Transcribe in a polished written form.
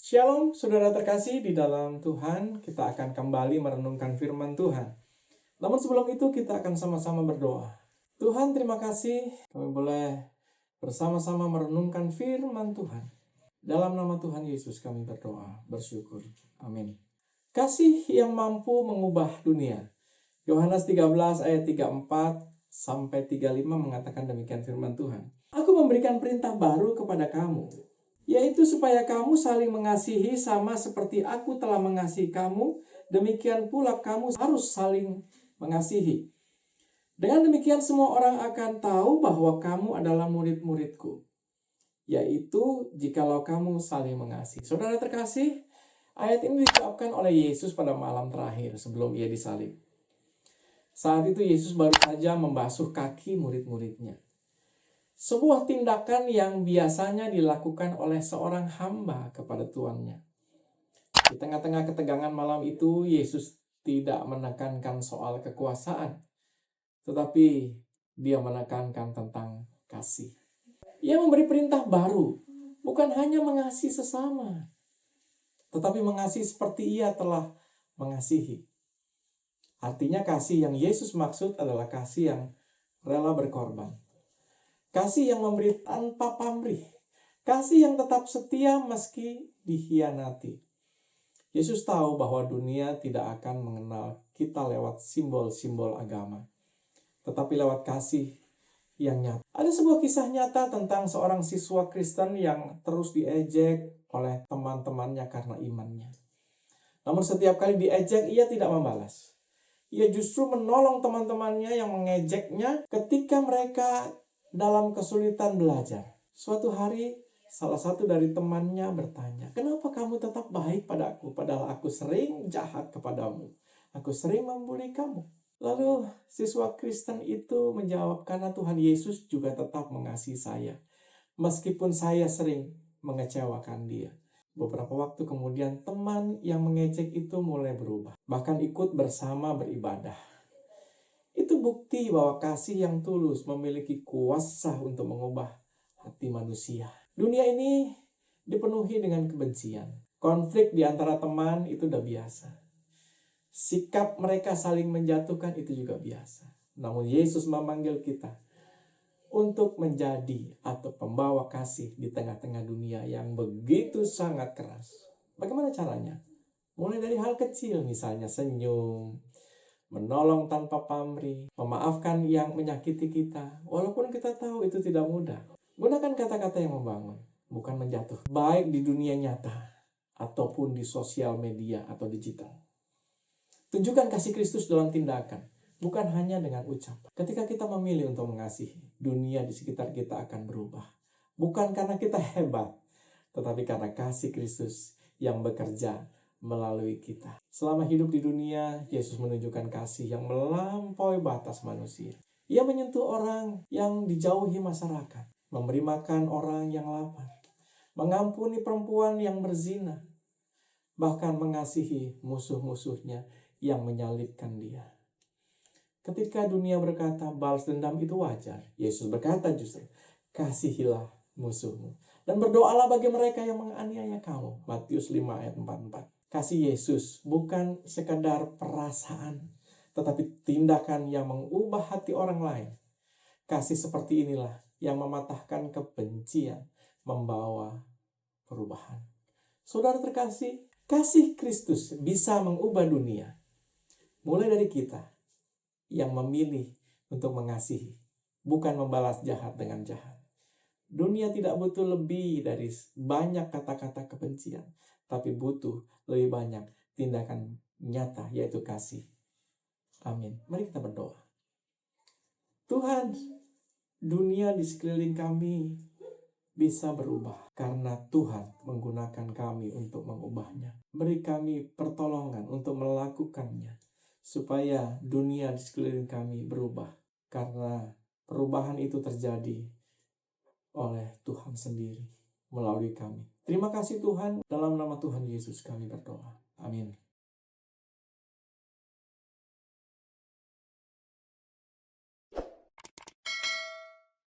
Shalom, saudara terkasih di dalam Tuhan. Kita akan kembali merenungkan firman Tuhan. Namun sebelum itu kita akan sama-sama berdoa. Tuhan, terima kasih kami boleh bersama-sama merenungkan firman Tuhan. Dalam nama Tuhan Yesus kami berdoa, bersyukur. Amin. Kasih yang mampu mengubah dunia. Yohanes 13 ayat 34 sampai 35 mengatakan demikian firman Tuhan. Aku memberikan perintah baru kepada kamu, yaitu supaya kamu saling mengasihi sama seperti aku telah mengasihi kamu, demikian pula kamu harus saling mengasihi. Dengan demikian semua orang akan tahu bahwa kamu adalah murid-muridku, yaitu jikalau kamu saling mengasihi. Saudara terkasih, ayat ini diucapkan oleh Yesus pada malam terakhir sebelum ia disalib. Saat itu Yesus baru saja membasuh kaki murid-muridnya. Sebuah tindakan yang biasanya dilakukan oleh seorang hamba kepada tuannya. Di tengah-tengah ketegangan malam itu, Yesus tidak menekankan soal kekuasaan, tetapi dia menekankan tentang kasih. Ia memberi perintah baru, bukan hanya mengasihi sesama, tetapi mengasihi seperti ia telah mengasihi. Artinya kasih yang Yesus maksud adalah kasih yang rela berkorban. Kasih yang memberi tanpa pamrih. Kasih yang tetap setia meski dikhianati. Yesus tahu bahwa dunia tidak akan mengenal kita lewat simbol-simbol agama, tetapi lewat kasih yang nyata. Ada sebuah kisah nyata tentang seorang siswa Kristen yang terus diejek oleh teman-temannya karena imannya. Namun setiap kali diejek, ia tidak membalas. Ia justru menolong teman-temannya yang mengejeknya ketika mereka dalam kesulitan belajar. Suatu hari, salah satu dari temannya bertanya, "Kenapa kamu tetap baik padaku, padahal aku sering jahat kepadamu? Aku sering membuli kamu." Lalu siswa Kristen itu menjawab, "Karena Tuhan Yesus juga tetap mengasihi saya, meskipun saya sering mengecewakan dia." Beberapa waktu kemudian teman yang mengejek itu mulai berubah, bahkan ikut bersama beribadah. Itu bukti bahwa kasih yang tulus memiliki kuasa untuk mengubah hati manusia. Dunia ini dipenuhi dengan kebencian. Konflik di antara teman itu udah biasa. Sikap mereka saling menjatuhkan itu juga biasa. Namun Yesus memanggil kita untuk menjadi atau pembawa kasih di tengah-tengah dunia yang begitu sangat keras. Bagaimana caranya? Mulai dari hal kecil, misalnya senyum, menolong tanpa pamrih, memaafkan yang menyakiti kita, walaupun kita tahu itu tidak mudah. Gunakan kata-kata yang membangun, bukan menjatuh, baik di dunia nyata ataupun di sosial media atau digital. Tunjukkan kasih Kristus dalam tindakan, bukan hanya dengan ucapan. Ketika kita memilih untuk mengasihi, dunia di sekitar kita akan berubah. Bukan karena kita hebat, tetapi karena kasih Kristus yang bekerja melalui kita. Selama hidup di dunia, Yesus menunjukkan kasih yang melampaui batas manusia. Ia menyentuh orang yang dijauhi masyarakat, memberi makan orang yang lapar, mengampuni perempuan yang berzina, bahkan mengasihi musuh-musuhnya yang menyalibkan dia. Ketika dunia berkata balas dendam itu wajar, Yesus berkata justru, kasihilah musuhmu dan berdoalah bagi mereka yang menganiaya kamu. Matius 5 ayat 44. Kasih Yesus bukan sekadar perasaan, tetapi tindakan yang mengubah hati orang lain. Kasih seperti inilah yang mematahkan kebencian, membawa perubahan. Saudara terkasih, kasih Kristus bisa mengubah dunia. Mulai dari kita yang memilih untuk mengasihi, bukan membalas jahat dengan jahat. Dunia tidak butuh lebih dari banyak kata-kata kebencian, tapi butuh lebih banyak tindakan nyata, yaitu kasih. Amin. Mari kita berdoa. Tuhan, dunia di sekeliling kami bisa berubah karena Tuhan menggunakan kami untuk mengubahnya. Beri kami pertolongan untuk melakukannya, supaya dunia di sekeliling kami berubah, karena perubahan itu terjadi oleh Tuhan sendiri melalui kami. Terima kasih Tuhan, dalam nama Tuhan Yesus kami berdoa. Amin.